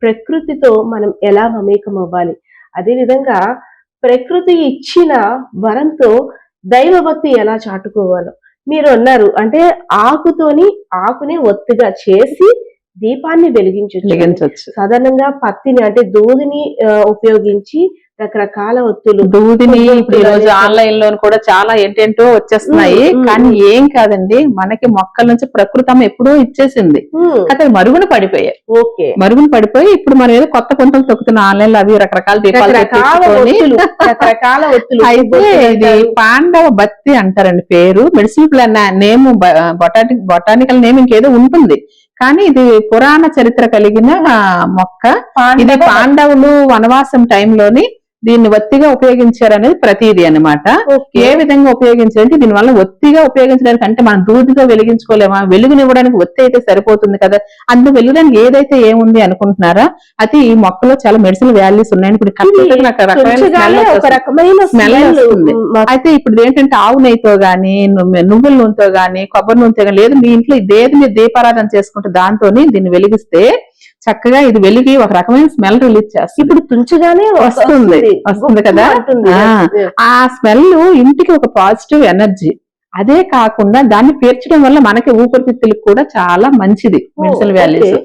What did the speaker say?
ప్రకృతితో మనం ఎలా మమేకం అవ్వాలి, అదేవిధంగా ప్రకృతి ఇచ్చిన వరంతో దైవభక్తి ఎలా చాటుకోవాలో మీరు అన్నారు. అంటే ఆకుని ఒత్తిగా చేసి దీపాన్ని వెలిగించొచ్చు. సాధారణంగా పత్తిని అంటే దూదిని ఉపయోగించి రకరకాల ఒత్తులు, దూదిని ఇప్పుడు ఈ రోజు ఆన్లైన్ లో కూడా చాలా ఏంటేంటో వచ్చేస్తున్నాయి. కానీ ఏం కాదండి, మనకి మొక్కల నుంచి ప్రకృతి అమ్మ ఎప్పుడూ ఇచ్చేసింది. అయితే మరుగున పడిపోయాయి. మరుగున పడిపోయి ఇప్పుడు మనం ఏదో కొత్త కొంతలు తొక్కుతున్న ఆన్లైన్ లో అవి రకరకాల దీపాలు రకరకాల ఒత్తులు. అయితే ఇది పాండవ బత్తి అంటారండి పేరు. Medicine plan name, botanical name ఇంకేదో ఉంటుంది. కానీ ఇది పురాణ చరిత్ర కలిగిన మొక్క. ఇది పాండవులు వనవాసం టైంలోని దీన్ని ఒత్తిగా ఉపయోగించారనేది ప్రతీది అనమాట. ఏ విధంగా ఉపయోగించారంటే దీనివల్ల ఒత్తిగా ఉపయోగించడానికి, అంటే మనం దూదిగా వెలిగించుకోలేమా, వెలుగునివ్వడానికి ఒత్తి అయితే సరిపోతుంది కదా, అందులో వెలుగడానికి ఏదైతే ఏముంది అనుకుంటున్నారా, అయితే ఈ మొక్కలో చాలా మెడిసిన్ వాల్యూస్ ఉన్నాయని ఇప్పుడు స్మెల్ వస్తుంది. అయితే ఇప్పుడు ఏంటంటే ఆవు నెయ్యితో గానీ, నువ్వుల నూనెతో గానీ, కొబ్బరి నూనెతో గానీ, లేదు మీ ఇంట్లో ఇదేది మీరు దీపారాధన చేసుకుంటే దాంతో దీన్ని వెలిగిస్తే చక్కగా ఇది వెలిగి ఒక రకమైన స్మెల్ రిలీజ్ చేస్తుంది. ఇప్పుడు తుంచగానే వస్తుంది కదా. ఆ స్మెల్ ఇంటికి ఒక పాజిటివ్ ఎనర్జీ. అదే కాకుండా దాన్ని పీల్చడం వల్ల మనకి ఊపిరితిత్తులకు కూడా చాలా మంచిది మెడిసిన్ వాల్యూస్.